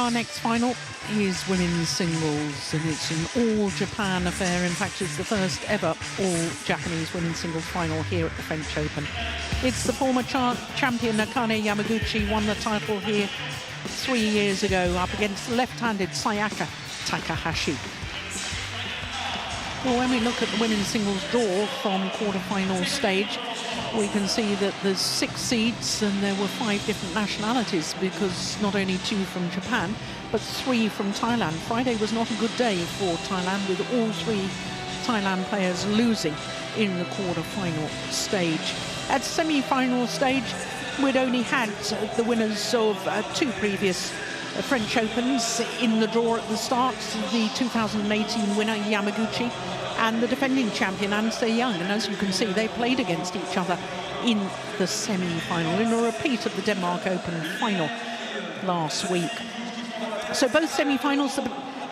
our next final is women's singles, and it's an all-Japan affair. In fact, it's the first ever all-Japanese women's singles final here at the French Open. It's the former champion Akane Yamaguchi won the title here 3 years ago up against left-handed Sayaka Takahashi. Well, when we look at the women's singles draw from quarter-final stage, we can see that there's 6 seeds and there were 5 different nationalities, because not only 2 from Japan, but 3 from Thailand. Friday was not a good day for Thailand, with all 3 Thailand players losing in the quarter-final stage. At semi-final stage, we'd only had the winners of 2 previous French Opens in the draw at the start, the 2018 winner Yamaguchi and the defending champion Anse Young. And as you can see, they played against each other in the semi-final, in a repeat of the Denmark Open final last week. So both semi-finals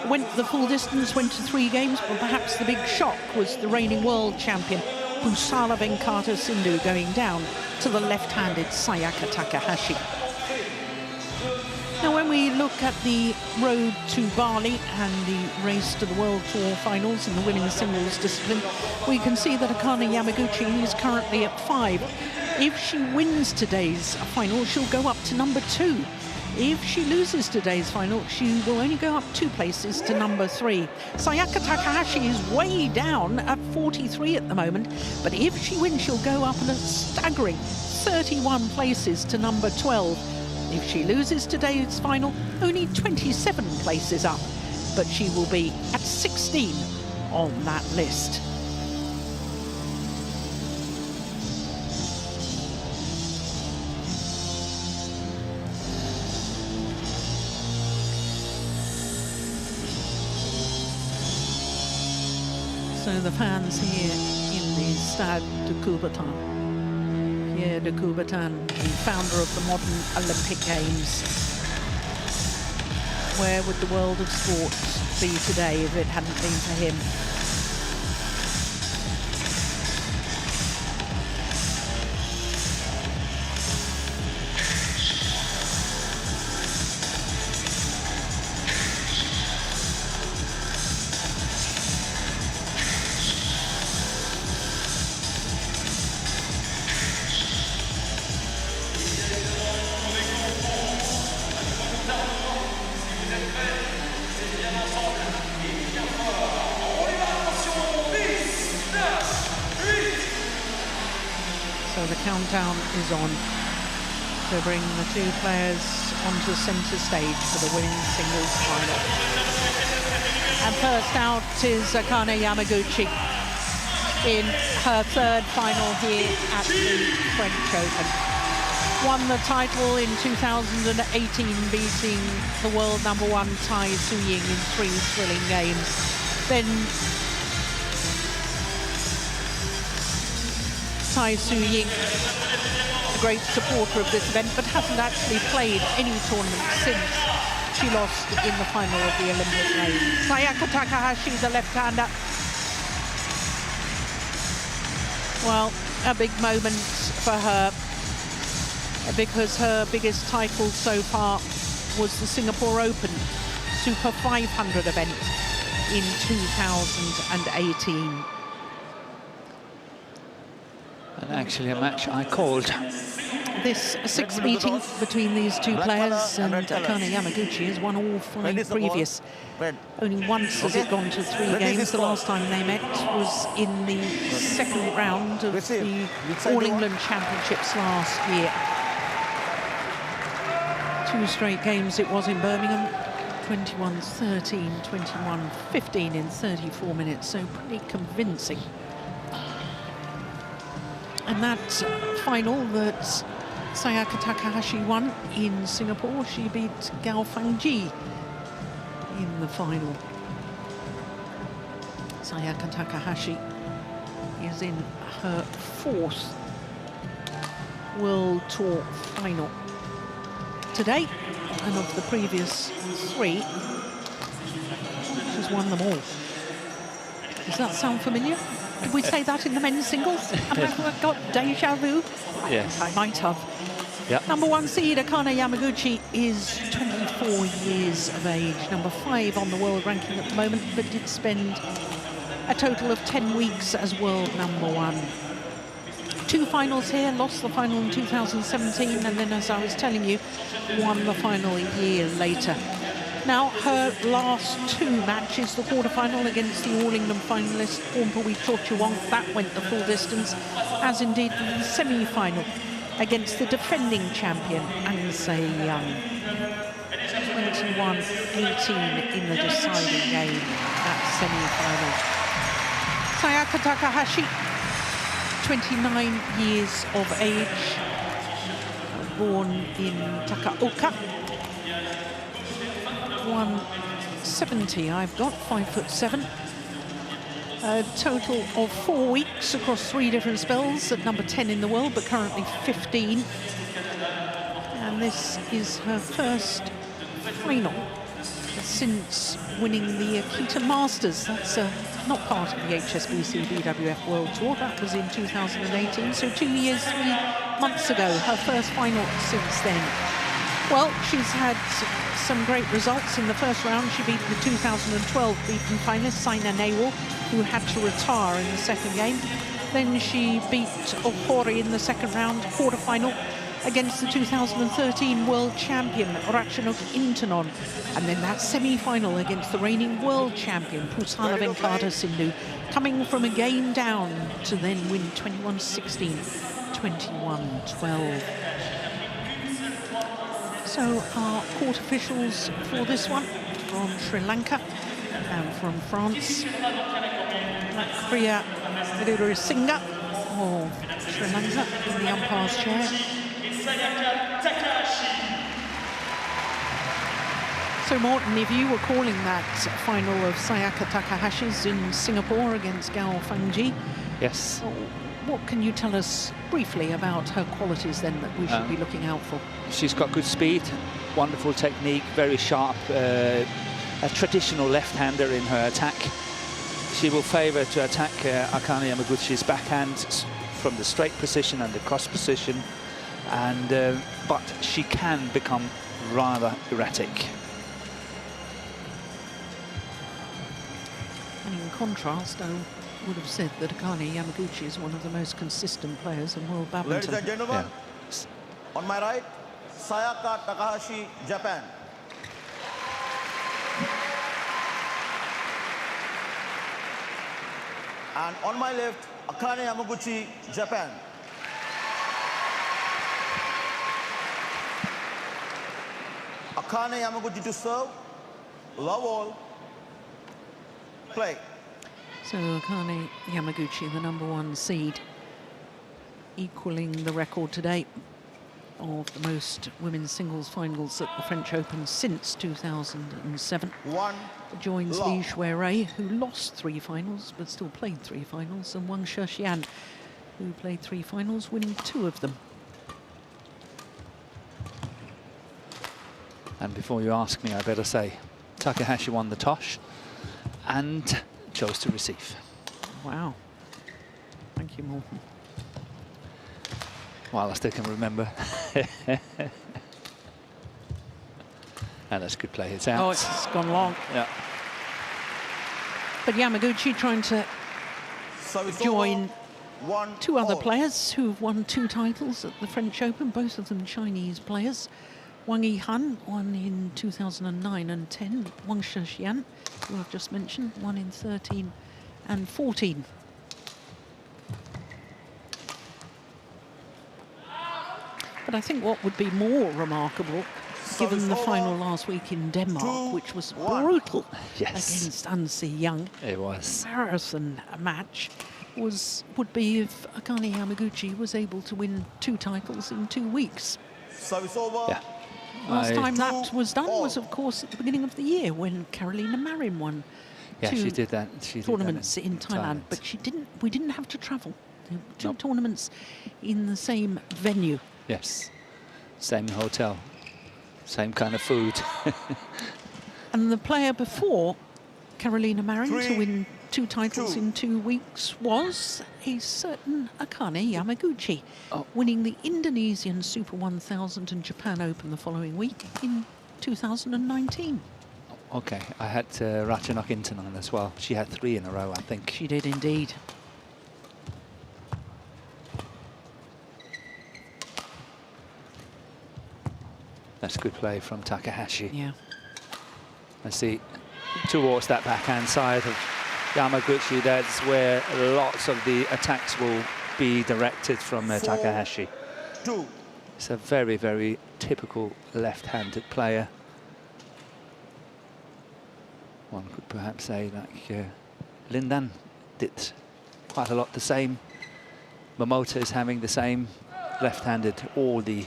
went the full distance, went to 3 games, but perhaps the big shock was the reigning world champion Pusala Venkata Sindhu going down to the left-handed Sayaka Takahashi. Now, when we look at the road to Bali and the race to the World Tour finals in the women's singles discipline, we can see that Akane Yamaguchi is currently at 5. If she wins today's final, she'll go up to number 2. If she loses today's final, she will only go up 2 places to number 3. Sayaka Takahashi is way down at 43 at the moment, but if she wins, she'll go up in a staggering 31 places to number 12. If she loses today's final, only 27 places up, but she will be at 16 on that list. So the fans here in the Stade de Coubertin. Pierre de Coubertin, the founder of the modern Olympic Games. Where would the world of sport be today if it hadn't been for him? So the countdown is on to bring the 2 players onto the centre stage for the women's singles final. And first out is Akane Yamaguchi in her 3rd final here at the French Open. Won the title in 2018, beating the world #1 Tai Tzu-Ying in 3 thrilling games. Then Tai Tzu-Ying, a great supporter of this event, but hasn't actually played any tournament since she lost in the final of the Olympic Games. Sayaka Takahashi, the left-hander. Well, a big moment for her, because her biggest title so far was the Singapore Open Super 500 event in 2018. And actually a match I called. This 6th meeting between these 2 players, and Akane Yamaguchi has won all 5 previous. Only once has it gone to 3 games. The last time they met was in the 2nd round of the All England Championships last year. 2 straight games it was in Birmingham. 21-13, 21-15 in 34 minutes, so pretty convincing. And that final that Sayaka Takahashi won in Singapore, she beat Gao Fangji in the final. Sayaka Takahashi is in her 4th World Tour final today, and of the previous 3, she's won them all. Does that sound familiar? Did we say that in the men's singles? Have I got deja vu? Yes. I might have. Yep. Number 1 seed Akane Yamaguchi is 24 24 years of age, number 5 on the world ranking at the moment, but did spend a total of 10 weeks as world number 1. 2 finals here, lost the final in 2017, and then, as I was telling you, won the final a year later. Now, her last 2 matches, the quarterfinal against the All England finalist Pornpui Chochuwong, that went the full distance, as indeed the semi-final against the defending champion, Ansei Young. 21-18 in the deciding game, that semi-final. Sayaka Takahashi, 29 years of age, born in Takaoka. 170 I've got, 5'7". A total of 4 weeks across 3 different spells at number 10 in the world, but currently 15. And this is her first final since winning the Akita Masters. That's not part of the HSBC BWF World Tour. That was in 2018, so 2 years, 3 months ago, her first final since then. Well, she's had some great results in the first round. She beat the 2012 beaten finalist, Saina Nehwal, who had to retire in the second game. Then she beat Ohori in the second round, quarterfinal, against the 2013 world champion, Ratchanok Intanon. And then that semi-final against the reigning world champion, Pusana Venkata Sindhu, coming from a game down to then win 21-16, 21-12. So our court officials for this one from Sri Lanka and from France, Priya Singha of Sri Lanka in the umpire's chair. So Morten, if you were calling that final of Sayaka Takahashi's in Singapore against Gao Fangji, Yes. what can you tell us briefly about her qualities then that we should be looking out for? She's got good speed, wonderful technique, very sharp, a traditional left-hander in her attack. She will favour to attack Akane Yamaguchi's backhand from the straight position and the cross position, and but she can become rather erratic. And in contrast, I would have said that Akane Yamaguchi is one of the most consistent players in world badminton. Ladies and gentlemen, Yeah. on my right, Sayaka Takahashi, Japan. And on my left, Akane Yamaguchi, Japan. Akane Yamaguchi to serve, love all, play. So Akane Yamaguchi, the #1 seed, equaling the record today of the most women's singles finals at the French Open since 2007. Joins Li Shuirui, who lost 3 finals but still played 3 finals, and Wang Shexian, who played 3 finals, winning 2 of them. And before you ask me, I better say Takahashi won the toss and chose to receive. Wow. Thank you, Morten. While I still can remember. And that's good play. It's out. Oh, it's gone long. Yeah. But Yamaguchi trying to join 2 other players who've won 2 titles at the French Open, both of them Chinese players. Wang Yihan won in 2009 and 10. Wang Shexian, who I've just mentioned, won in 13 and 14. But I think what would be more remarkable, given the final last week in Denmark, which was brutal against Ansei Young, It was. marathon match, would be if Akane Yamaguchi was able to win 2 titles in 2 weeks. Service over. Yeah. Last time that was done was, of course, at the beginning of the year when Carolina Marin won Yeah, 2 she did that. tournaments in Thailand, but we didn't have to travel. 2 tournaments in the same venue. Yes. Same hotel. Same kind of food. And the player before Carolina Marin to win 2 titles in 2 weeks was a certain Akane Yamaguchi, winning the Indonesian Super 1000 and Japan Open the following week in 2019. Okay, I had Ratchanok Intanon as well. She had 3 in a row, I think. She did indeed. That's good play from Takahashi. Yeah. I see towards that backhand side of Yamaguchi, that's where lots of the attacks will be directed from Takahashi. 2. It's a very, very typical left-handed player. One could perhaps say like Lindan did quite a lot the same. Momota is having the same left-handed, all the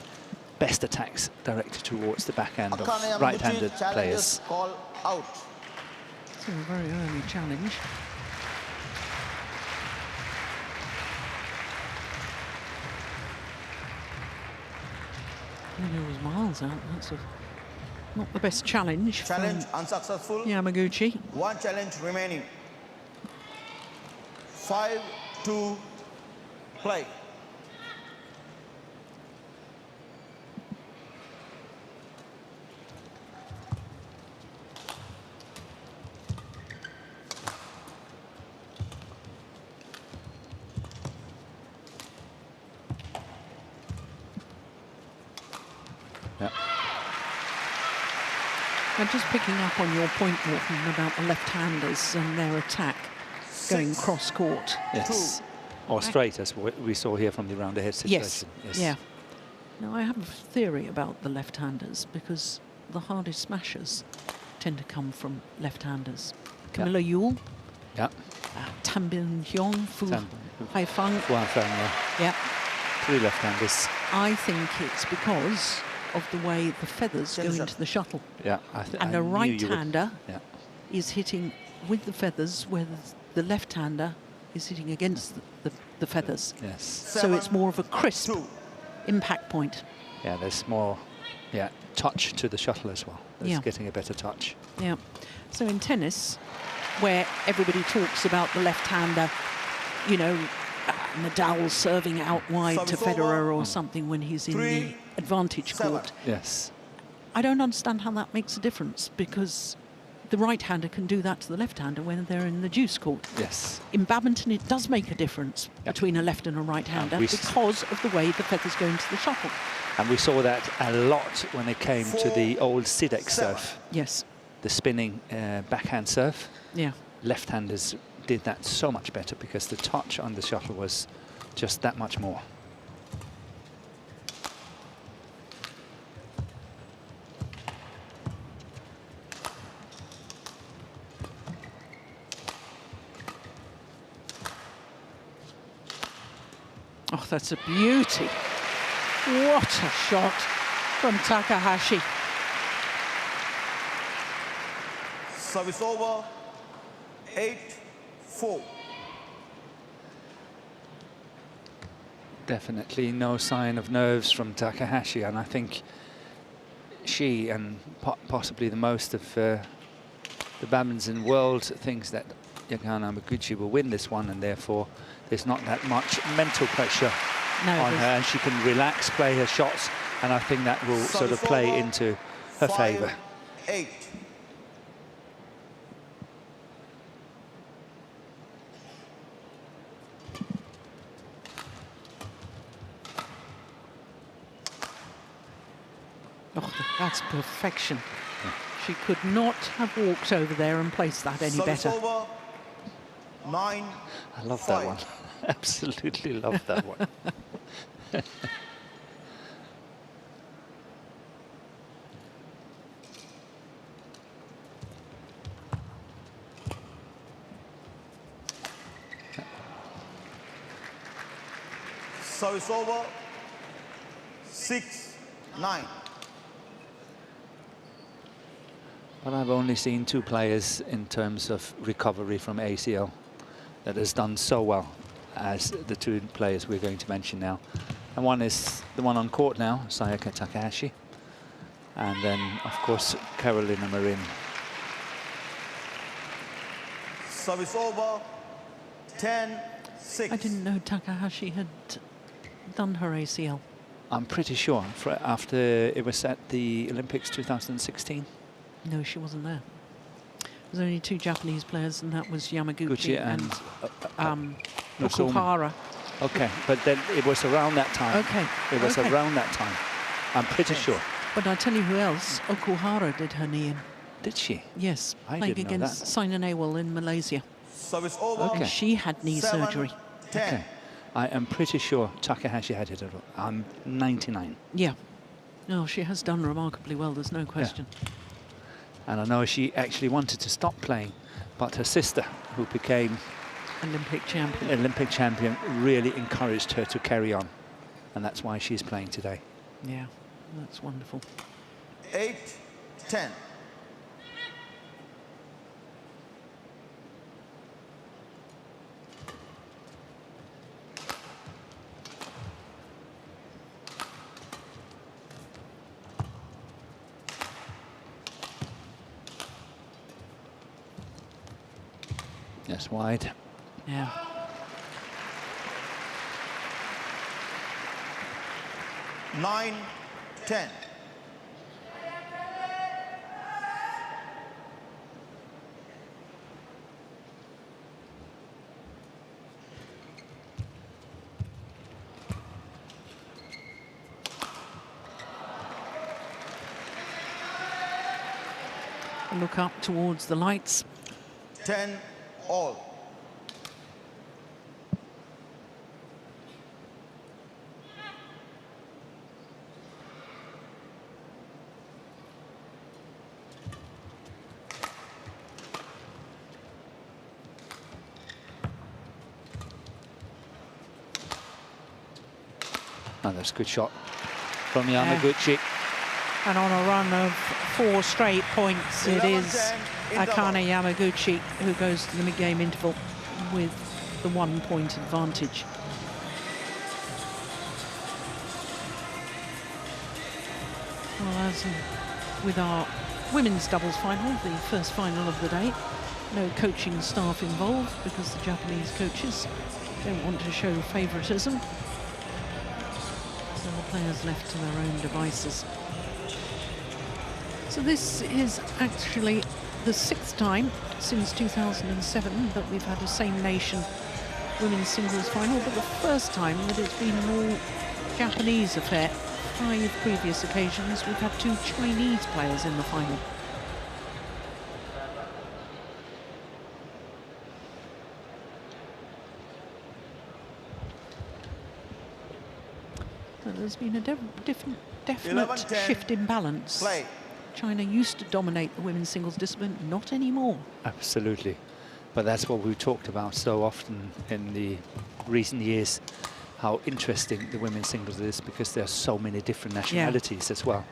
best attacks directed towards the backhand of right-handed players. Call out. So a very early challenge. I think it was miles out. That's not the best challenge. Challenge unsuccessful. Yamaguchi. 1 challenge remaining. 5-2 play. Yeah. Now, just picking up on your point, Morten, about the left-handers and their attack going cross-court. Yes. Or straight, as we saw here from the round-ahead situation. Yes. Yeah. Now, I have a theory about the left-handers because the hardest smashers tend to come from left-handers. Camilla Yule. Yeah. Tan Bin Hyung, Fu Haifang. Yeah. 3 left-handers. I think it's because of the way the feathers go into the shuttle. Yeah. And a right-hander is hitting with the feathers, where the left-hander is hitting against the feathers. Yes. So it's more of a crisp impact point. Yeah, there's more touch to the shuttle as well. It's getting a better touch. Yeah. So in tennis, where everybody talks about the left-hander, you know, Nadal serving out wide to Federer or something when he's in the advantage court. Yes. I don't understand how that makes a difference, because the right-hander can do that to the left-hander when they're in the deuce court. Yes. In badminton, it does make a difference between a left and a right-hander because of the way the feathers go into the shuttle. And we saw that a lot when it came to the old Sidex serve. Yes. The spinning backhand serve. Yeah. Left-handers did that so much better because the touch on the shuttle was just that much more. Oh, that's a beauty. What a shot from Takahashi. Service over. 8-4. Definitely no sign of nerves from Takahashi, and I think she and possibly the most of the badminton world thinks that Akane Yamaguchi will win this one, and therefore there's not that much mental pressure on her, and she can relax, play her shots, and I think that will sort of play into her favour. 5-8. Oh, that's perfection. She could not have walked over there and placed that any better. Over. 9-5. I love that one. Absolutely love that one. Service over. 6-9. But I've only seen 2 players in terms of recovery from ACL that has done so well as the 2 players we're going to mention now. And one is the one on court now, Sayaka Takahashi. And then, of course, Carolina Marin. Service over. 10-6. I didn't know Takahashi had done her ACL. I'm pretty sure after it was at the Olympics 2016. No, she wasn't there. There's only 2 Japanese players, and that was Yamaguchi and Okuhara. Okay, but then it was around that time. Okay. It was around that time. I'm pretty sure. But I'll tell you who else. Okuhara did her knee in. Did she? Yes, I playing didn't know against that. Sina Newell in Malaysia. Service over. Okay. And she had knee 7, surgery. 10. Okay. I am pretty sure Takahashi had it. I'm 99. Yeah. No, she has done remarkably well, there's no question. And I know she actually wanted to stop playing, but her sister, who became Olympic champion, really encouraged her to carry on. And that's why she's playing today. Yeah, that's wonderful. 8, 10. Yes, wide. Yeah. Nine, 10. Look up towards the lights. 10 all. Oh, that's a good shot from Yamaguchi. And on a run of 4 straight points, it is 11-10 Akane Yamaguchi who goes to the mid-game interval with the 1-point advantage. Well, as with our women's doubles final, the first final of the day, no coaching staff involved because the Japanese coaches don't want to show favouritism. So the players left to their own devices. So this is actually the 6th time since 2007 that we've had a same nation women's singles final, but the first time that it's been an all Japanese affair. 5 previous occasions we've had 2 Chinese players in the final. So there's been a definite shift in balance. Play. China used to dominate the women's singles discipline, not anymore. Absolutely. But that's what we've talked about so often in the recent years, how interesting the women's singles is, because there are so many different nationalities as well.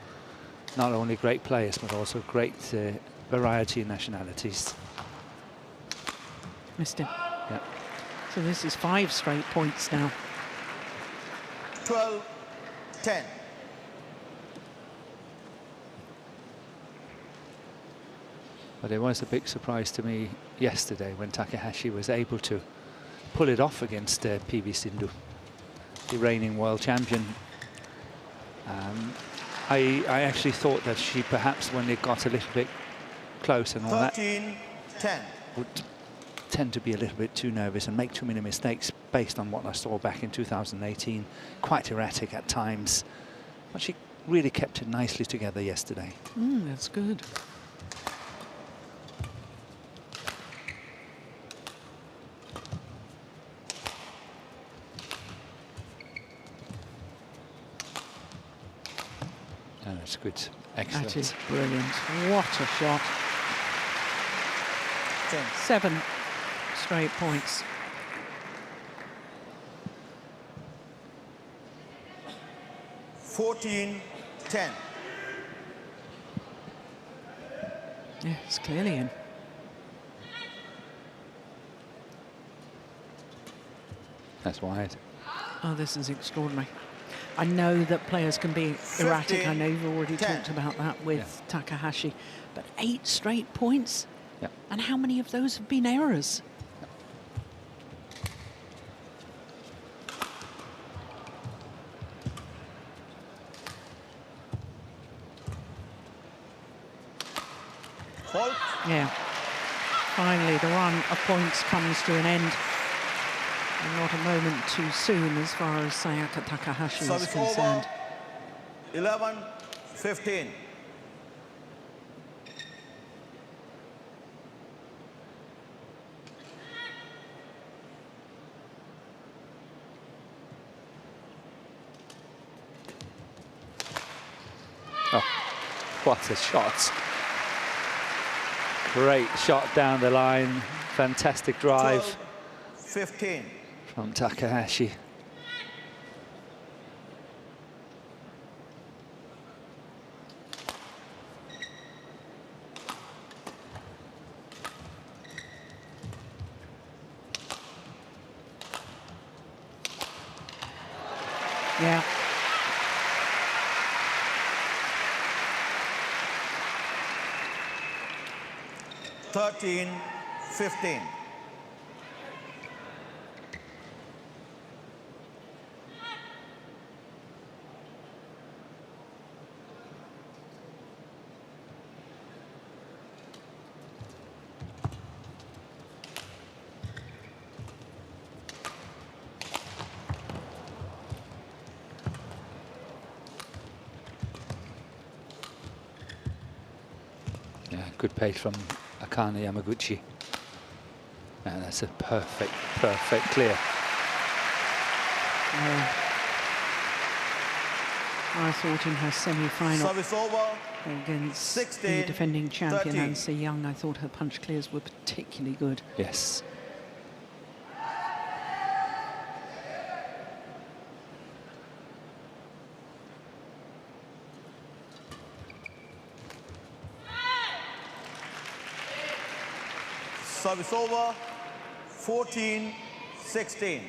Not only great players, but also great variety of nationalities. Missed it. Yeah. So this is 5 straight points now. 12, 10. But it was a big surprise to me yesterday when Takahashi was able to pull it off against PV Sindhu, the reigning world champion. I actually thought that she perhaps, when it got a little bit close and all 13, 10. would tend to be a little bit too nervous and make too many mistakes based on what I saw back in 2018. Quite erratic at times, but she really kept it nicely together yesterday. That's good. Oh, that's good. Excellent. That is brilliant. What a shot. 10. 7 straight points. $14, 10. Yeah, it's clearly in. That's wide. Oh, this is extraordinary. I know that players can be erratic. I know you've already 10. talked about that with Takahashi. But 8 straight points? Yeah. And how many of those have been errors? out. Yeah. Finally, the run of points comes to an end. And not a moment too soon as far as Sayaka Takahashi is Service concerned. over. 11-15. Oh, what a shot. Great shot down the line. Fantastic drive 12-15. from Takahashi. Yeah. Thirteen, 15. Yeah, good pace from Akane Yamaguchi. And that's a perfect clear. Yeah. I thought in her semi-final Service over. against 16, the defending champion 13. Anse Young, I thought her punch clears were particularly good. Yes. Service over. 14-16.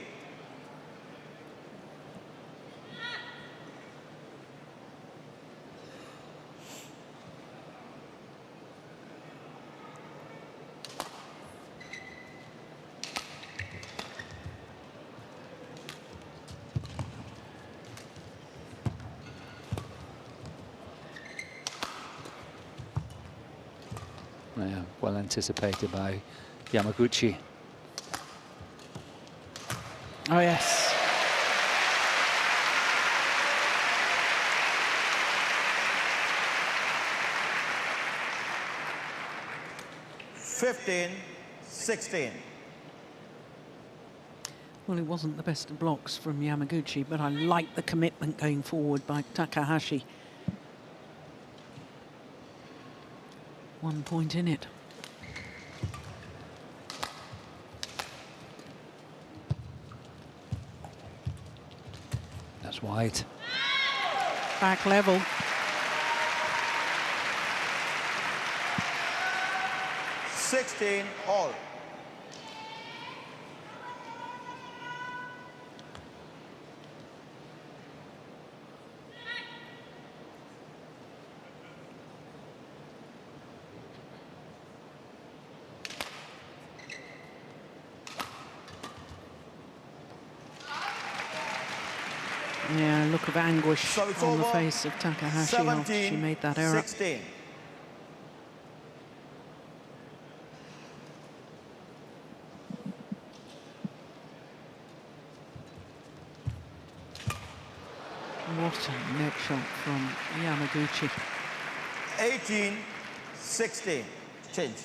Yeah, well anticipated by Yamaguchi. Oh, yes. Fifteen, 16. Well, it wasn't the best of blocks from Yamaguchi, but I like the commitment going forward by Takahashi. 1 point in it. That's wide. Back level. Sixteen all. Yeah, look of anguish So it's on the over. face of Takahashi after she made that error. 16. What a net shot from Yamaguchi. 18-16. Change.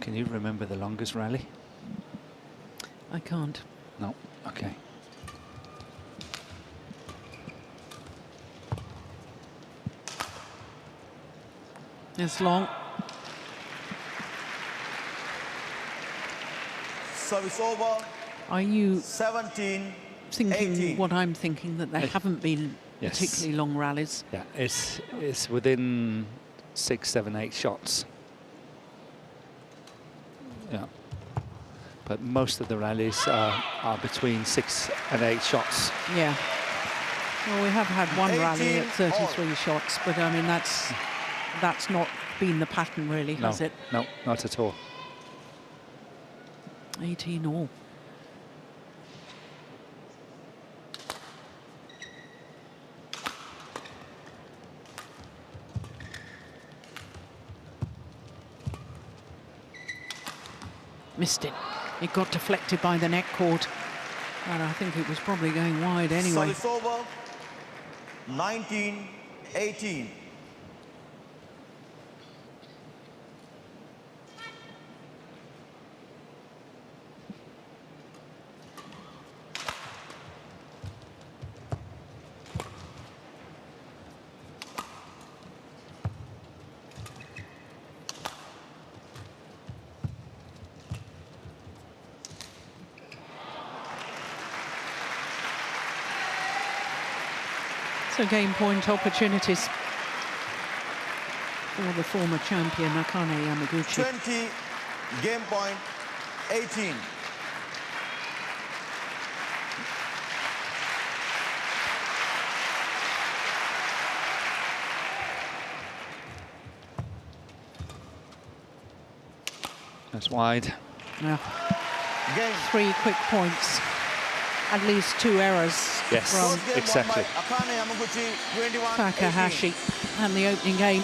Can you remember the longest rally? I can't. No. Okay. It's long. Service over. Are you 17, thinking 18. what I'm thinking, that there haven't been Yes. particularly long rallies? Yeah, it's within 6, 7, 8 shots. Yeah. But most of the rallies are between 6 and 8 shots. Yeah. Well, we have had one rally at 18 all. 33 shots, but I mean, that's not been the pattern really, has it? No, not at all. 18 all. missed it. It got deflected by the net cord, and I think it was probably going wide anyway. Service over. 19-18. So game point opportunities for the former champion Akane Yamaguchi. 20, game point, 18. That's wide. Yeah. Game. 3 quick points. At least 2 errors Yes, from exactly. Akane Yamaguchi, 21-18. Takahashi, and the opening game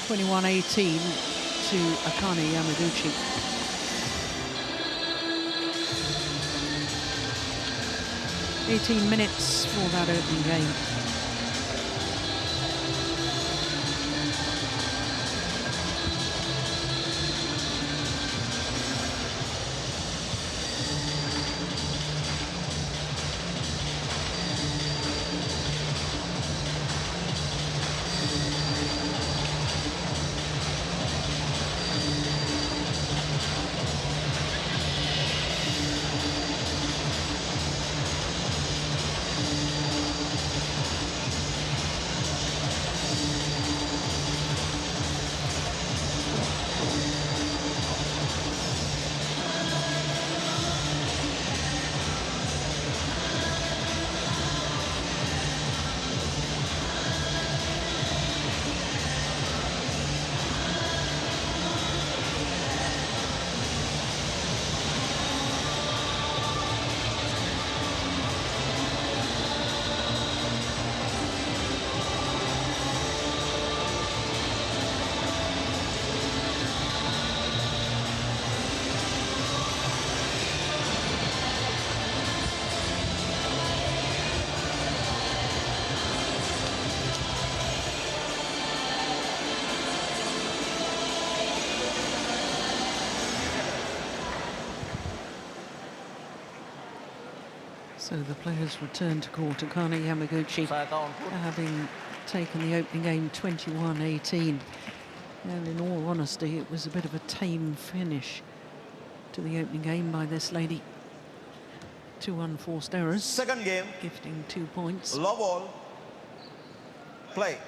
21-18 to Akane Yamaguchi. $18 for that opening game. So the players return to court. Akane Yamaguchi having taken the opening game 21-18. And in all honesty, it was a bit of a tame finish to the opening game by this lady. 2 unforced errors. Second game. Gifting 2 points. Love all. Play.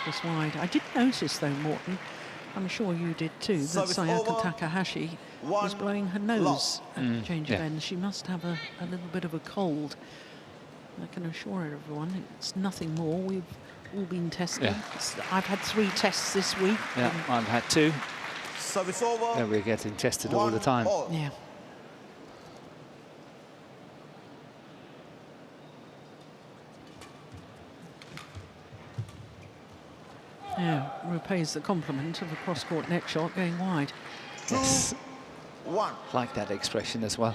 Just wide. I did notice though, Morton, I'm sure you did too, that Service Sayaka over. Takahashi was blowing her nose Loss. at the change of yeah. ends. She must have a little bit of a cold. I can assure everyone it's nothing more. We've all been tested. Yeah. I've had 3 tests this week. Yeah, I've had 2. Service over. And we're getting tested all the time. 1-all. Yeah. Yeah, repays the compliment of a cross-court net shot going wide. Yes, 2-1. like that expression as well.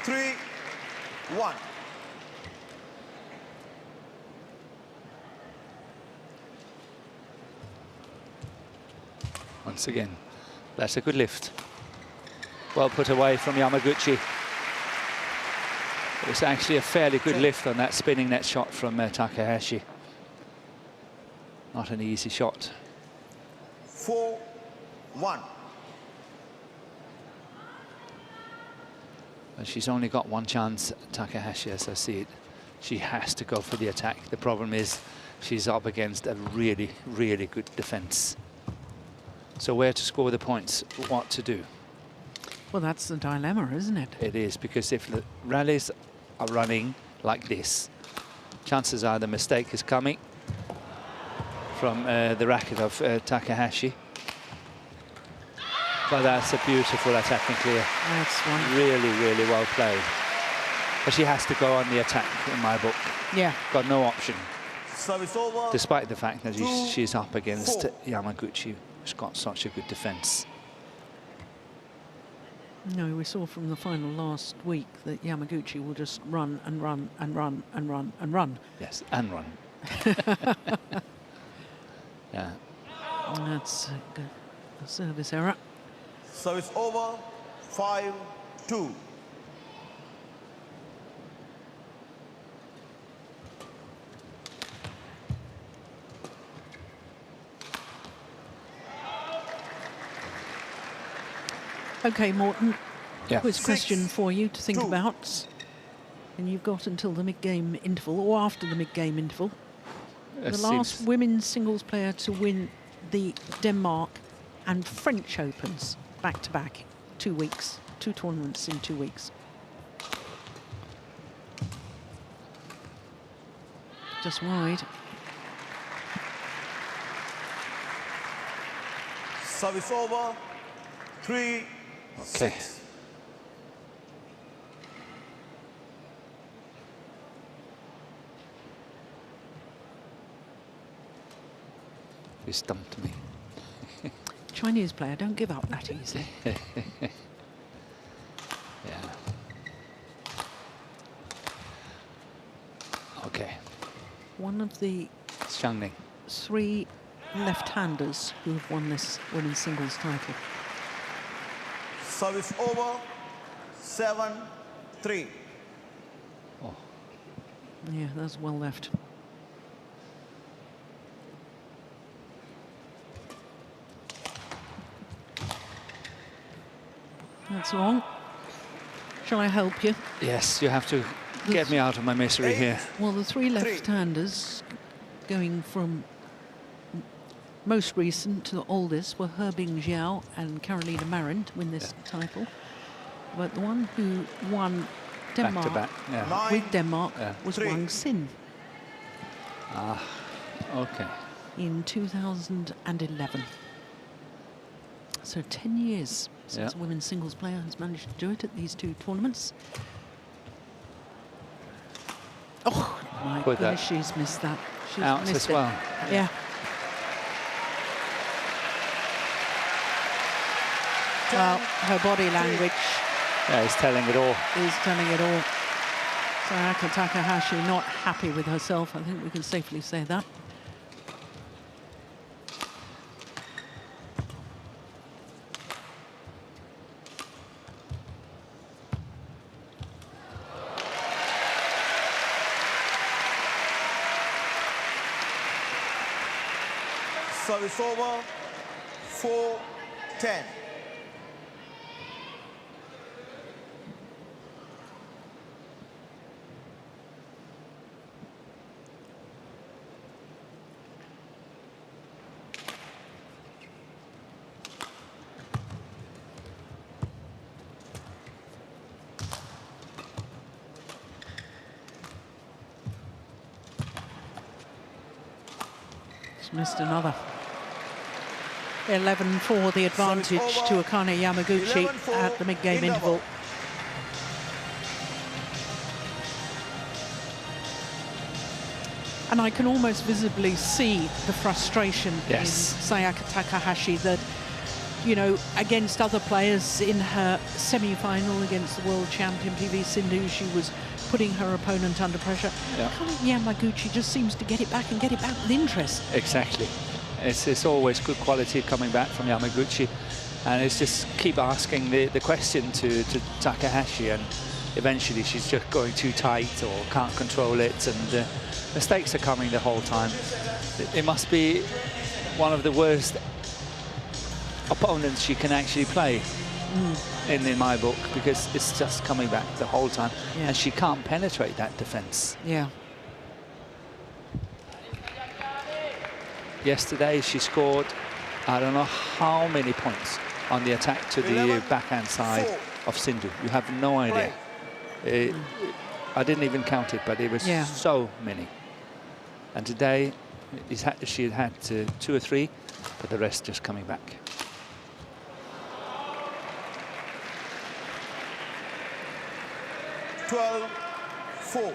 Three, 1. Once again, that's a good lift. Well put away from Yamaguchi. It was actually a fairly good lift on that spinning net shot from Takahashi. Not an easy shot. 4-1. But she's only got one chance, Takahashi, as I see it. She has to go for the attack. The problem is she's up against a really, really good defense. So where to score the points, what to do? Well, that's the dilemma, isn't it? It is, because if the rallies are running like this, Chances are the mistake is coming from the racket of Takahashi. But that's a beautiful attacking clear. That's one. Really, really well played. But she has to go on the attack in my book. Yeah. Got no option. Service over. Despite the fact that she's up against Yamaguchi, who's got such a good defense. No, we saw from the final last week that Yamaguchi will just run and run and run and run and run. Yes, and run. Yeah. That's a good service error. Service over. 5-2. Okay, Morten. Yeah. Quiz question for you to think about. And you've got until the mid-game interval, or after the mid-game interval. The last women's singles player to win the Denmark and French Opens back-to-back, 2 weeks, 2 tournaments in 2 weeks. Just wide. Service over. 3-6. Okay. You stumped me. Chinese player, don't give up that easily. Yeah. Okay. One of the Xiangning. 3 left-handers who have won this women's singles title. Service over. 7-3. Oh. Yeah, that's well left. That's long. Shall I help you? Yes, you have to get me out of my misery here. Well, the 3 left-handers going from most recent to the oldest were Herbing Jiao and Carolina Marin to win this title. But the one who won Denmark Back to back. Yeah. with Denmark was 3. Wang Xin Ah, okay. in 2011. So 10 years since a women's singles player has managed to do it at these 2 tournaments. Oh, my Put goodness, that she's missed that. She's out missed as it. well. Yeah. Well, her body language Yeah, he's telling it all. is telling it all. Sayaka Takahashi not happy with herself. I think we can safely say that. Service over. 4-10. She's missed another. 11-4 the advantage to Akane Yamaguchi at the mid-game interval. And I can almost visibly see the frustration in Sayaka Takahashi that, you know, against other players in her semi-final against the world champion PV Sindhu, she was putting her opponent under pressure. Akane Yamaguchi just seems to get it back and get it back with interest. Exactly. It's always good quality coming back from Yamaguchi, and it's just keep asking the question to Takahashi, and eventually she's just going too tight or can't control it, and mistakes are coming the whole time. It must be one of the worst opponents she can actually play in my book, because it's just coming back the whole time, and she can't penetrate that defense. Yeah. Yesterday she scored, I don't know how many points on the attack to the backhand side of Sindhu. You have no idea. I didn't even count it, but it was so many. And today, she had 2 or 3, but the rest just coming back. (12-4).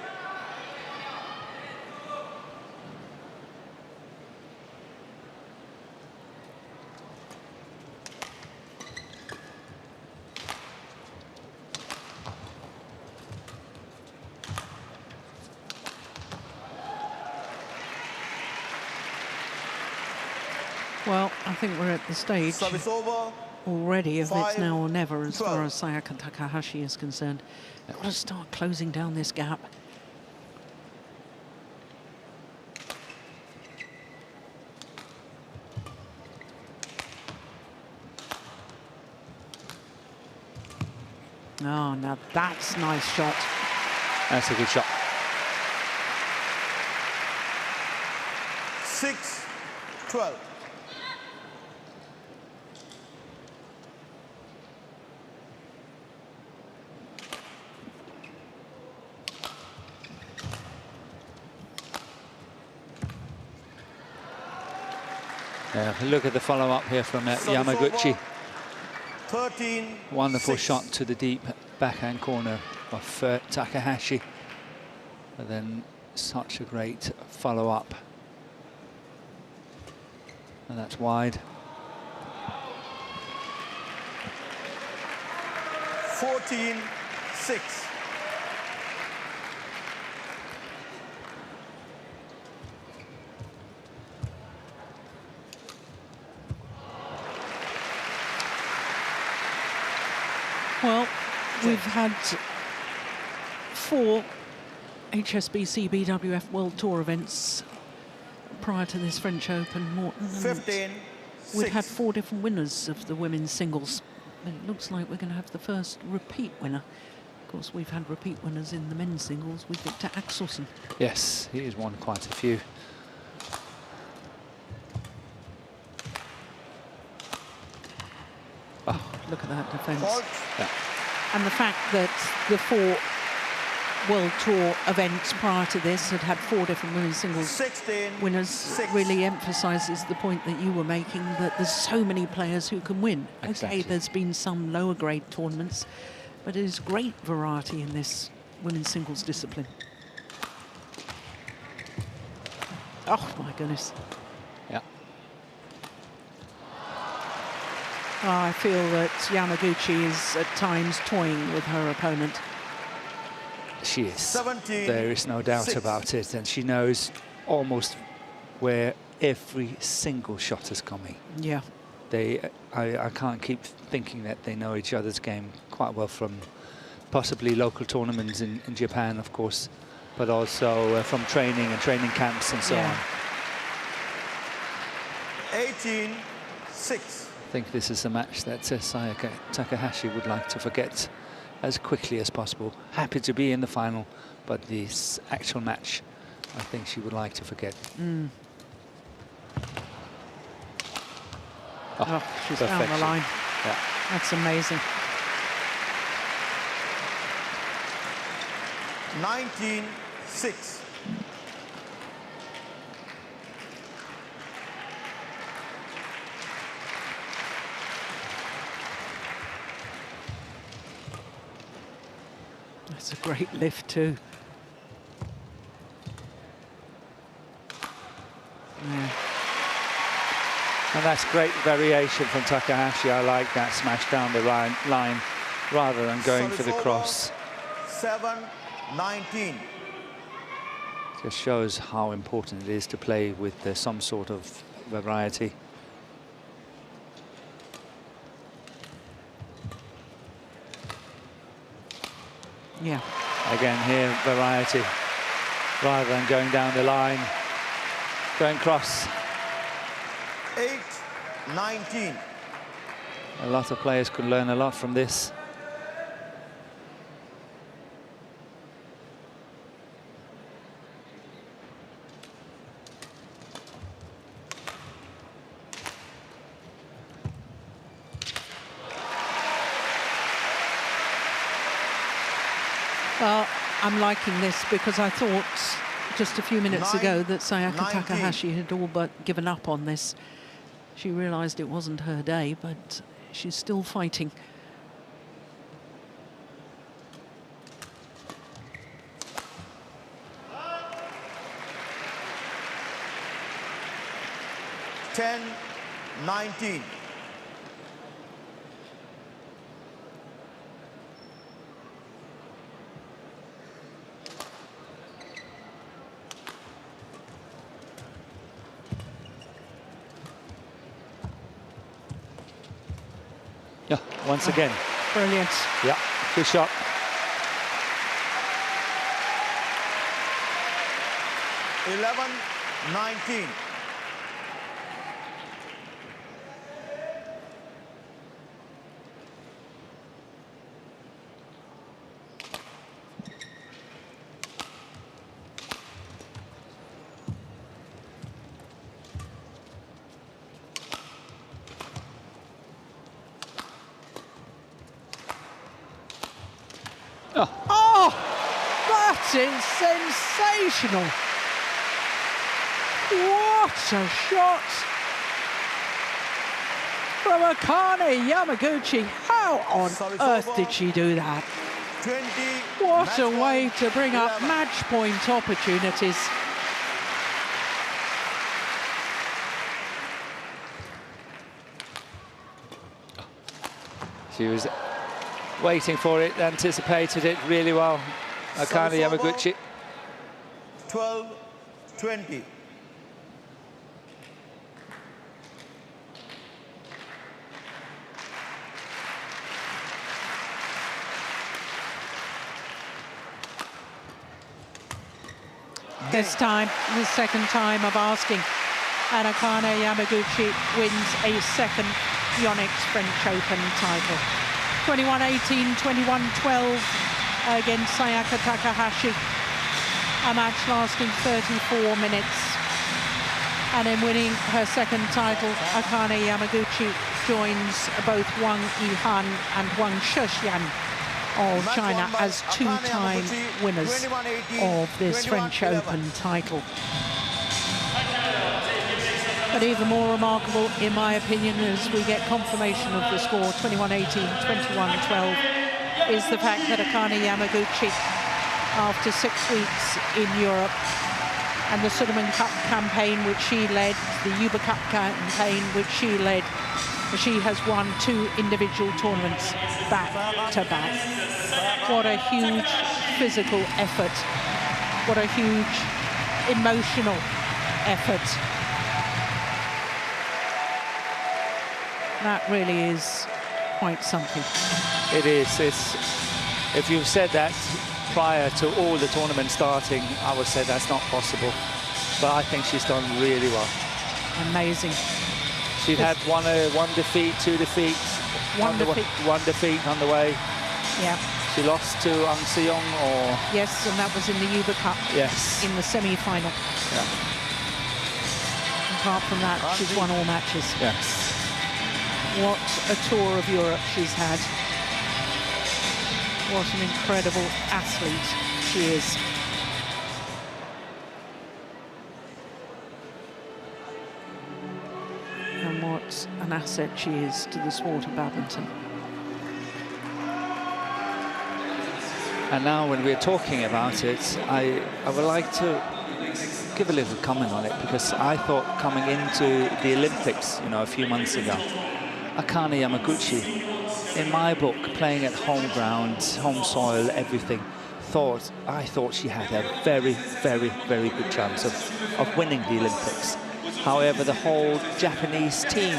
Well, I think we're at the stage Service over. already of it's 5, now or never as 12. far as Sayaka Takahashi is concerned. Got to start closing down this gap. Oh, now that's a nice shot. That's a good shot. 6-12. Look at the follow-up here from Yamaguchi. 13. Wonderful shot to the deep backhand corner of Takahashi. But then such a great follow-up. And that's wide. 14-6. Well, we've had 4 HSBC BWF World Tour events prior to this French Open. 15-6. We've had 4 different winners of the women's singles. It looks like we're going to have the first repeat winner. Of course, we've had repeat winners in the men's singles with Victor Axelsen. Yes, he has won quite a few. Oh, look at that defence. Yeah. And the fact that the 4 World Tour events prior to this had 4 different women's singles 16, winners 6. really emphasises the point that you were making, that there's so many players who can win. Exactly. Okay, there's been some lower grade tournaments, but there's great variety in this women's singles discipline. Oh my goodness. Yeah. Oh, I feel that Yamaguchi is at times toying with her opponent. She is. 17, there is no doubt 6. about it, and she knows almost where every single shot is coming. Yeah. I can't keep thinking that they know each other's game quite well from possibly local tournaments in Japan, of course, but also from training and training camps and so on. 18-6. I think this is a match that Sayaka Takahashi would like to forget as quickly as possible. Happy to be in the final, but this actual match, I think she would like to forget. Oh, she's found the line. Yeah. That's amazing. 19-6. That's a great lift too. Yeah. And that's great variation from Takahashi. I like that smash down the line rather than going for the cross. 7-19. Just shows how important it is to play with some sort of variety. Yeah. Again here, variety, rather than going down the line, going cross. 8-19. A lot of players could learn a lot from this. Well, I'm liking this because I thought just a few minutes ago that Sayaka 19. Takahashi had all but given up on this. She realized it wasn't her day, but she's still fighting. Ten, 19. Yeah, once again. Brilliant. Yeah, good shot. Eleven, 19. Oh, that is sensational. What a shot from Akane Yamaguchi. How on earth did she do that? 20. What a way to bring up match point opportunities. She was waiting for it, anticipated it really well. Akane Yamaguchi. 12, 20. This time, the second time of asking. And Akane Yamaguchi wins a second YONEX French Open title. 21-18, 21-12 against Sayaka Takahashi. A match lasting 34 minutes. And in winning her second title, Akane Yamaguchi joins both Wang Yihan and Wang Shexian of China as two-time winners of this French Open title. But even more remarkable, in my opinion, as we get confirmation of the score, 21-18, 21-12, is the fact that Akane Yamaguchi, after 6 weeks in Europe, and the Sudirman Cup campaign, which she led, the Uber Cup campaign, which she led, she has won 2 individual tournaments back-to-back. What a huge physical effort. What a huge emotional effort. That really is quite something. It is. If you've said that prior to all the tournaments starting, I would say that's not possible. But I think she's done really well. Amazing. She'd had one defeat, 2 defeats. One defeat on the way. Yeah. She lost to Ang Seong, or... Yes, and that was in the Uber Cup. Yes. In the semi-final. Yeah. Apart from that, she's won all matches. Yes. What a tour of Europe she's had. What an incredible athlete she is. And what an asset she is to the sport of badminton. And now when we're talking about it, I would like to give a little comment on it, because I thought coming into the Olympics, you know, a few months ago, Akane Yamaguchi, in my book, playing at home ground, home soil, everything, I thought she had a very, very, very good chance of winning the Olympics. However, the whole Japanese team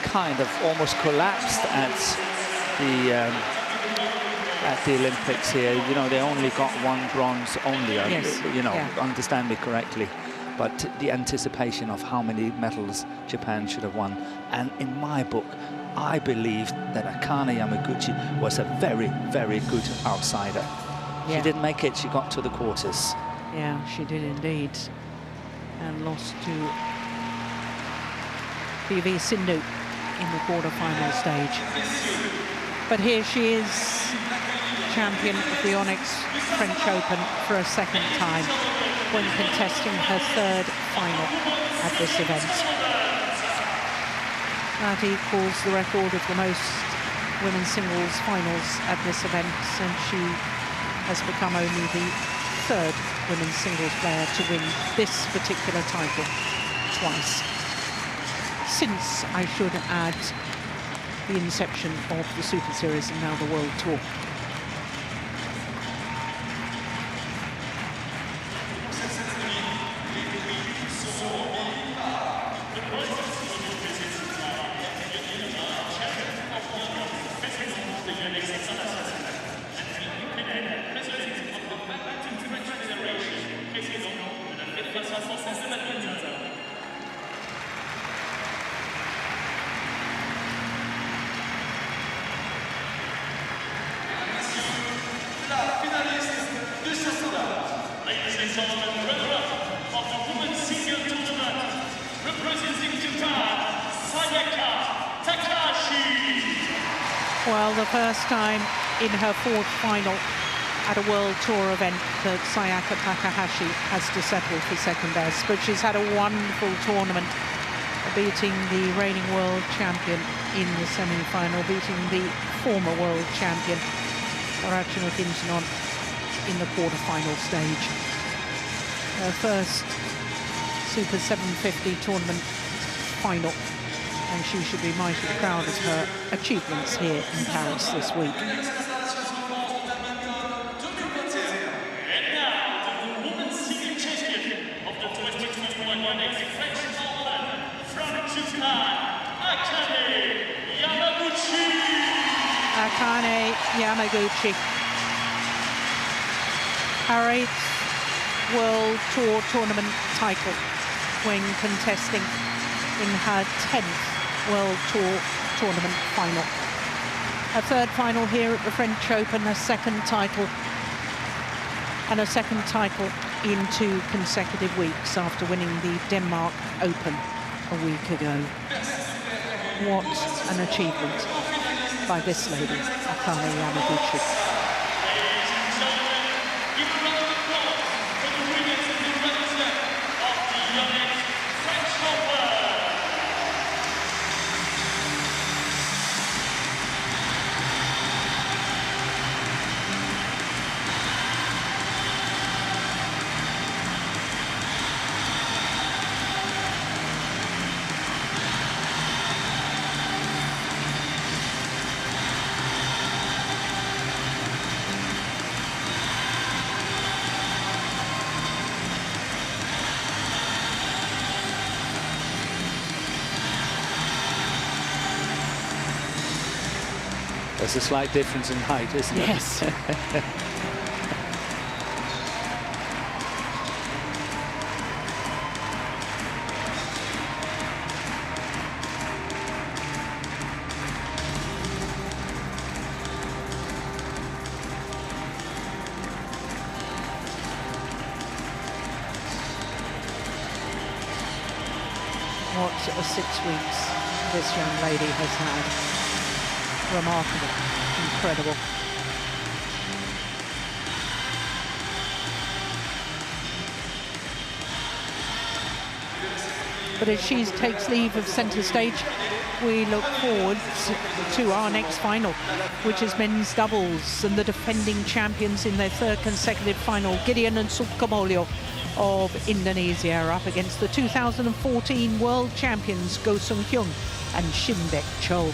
kind of almost collapsed at the Olympics here. You know, they only got 1 bronze only, yes. You know, yeah. Understand me correctly. But the anticipation of how many medals Japan should have won. And in my book, I believe that Akane Yamaguchi was a very, very good outsider. Yeah. She didn't make it, she got to the quarters. Yeah, she did indeed. And lost to PV Sindhu in the quarter-final stage. But here she is. champion of the YONEX French Open for a second time when contesting her third final at this event. That equals the record of the most women's singles finals at this event, and she has become only the third women's singles player to win this particular title twice since, I should add, the inception of the Super Series and now the World Tour. Ladies and gentlemen, runner-up of the women's single tournament, representing Japan, Sayaka Takahashi. Well, the first time in her fourth final at a World Tour event that Sayaka Takahashi has to settle for second best, but she's had a wonderful tournament, beating the reigning world champion in the semi-final, beating the former world champion, Arachino Kintanon, in the quarter-final stage. Her first Super 750 tournament final, and she should be mighty proud of her achievements here in Paris this week. And now, the women's single champion of the 2021 YONEX French Open from Japan, Akane Yamaguchi. Akane Yamaguchi, her 8th World Tour tournament title when contesting in her 10th World Tour tournament final. Her third final here at the French Open, her second title, and a second title in 2 consecutive weeks after winning the Denmark Open a week ago. What an achievement by this lady, Akane Yamaguchi. There's a slight difference in height, isn't it? Yes. What a 6 weeks this young lady has had. Remarkable, incredible. But as she takes leave of centre stage, we look forward to our next final, which is men's doubles, and the defending champions in their 3rd consecutive final, Gideon and Sukamuljo of Indonesia, are up against the 2014 world champions Go Sung-hyun and Shin-Baek Cho.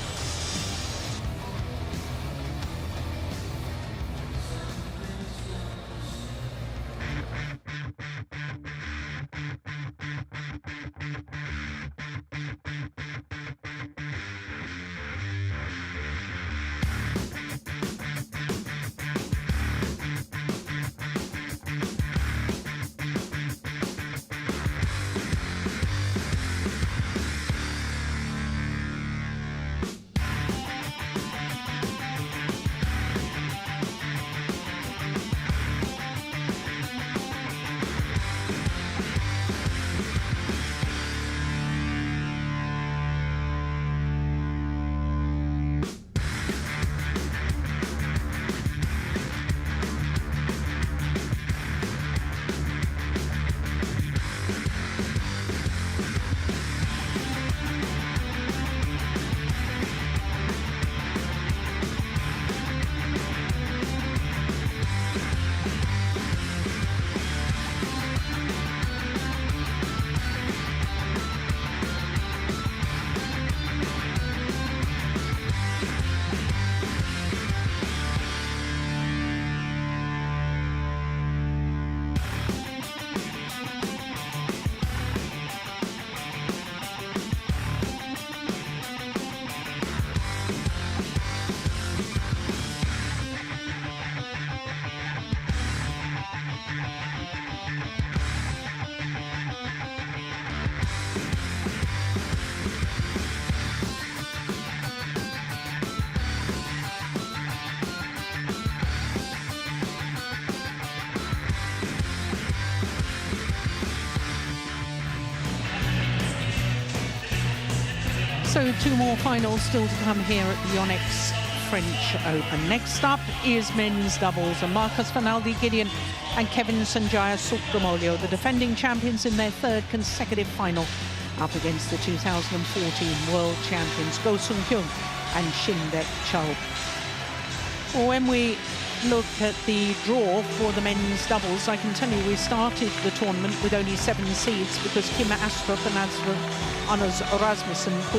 So 2 more finals still to come here at the YONEX French Open. Next up is men's doubles, and Marcus Finaldi-Gideon and Kevin Sanjaya Sukromolio, the defending champions in their 3rd consecutive final, up against the 2014 world champions Go Sung-hyun and Shin-Dek Cho. When we look at the draw for the men's doubles, I can tell you we started the tournament with only 7 seeds because Kim Astrup and Anders Rasmussen pulled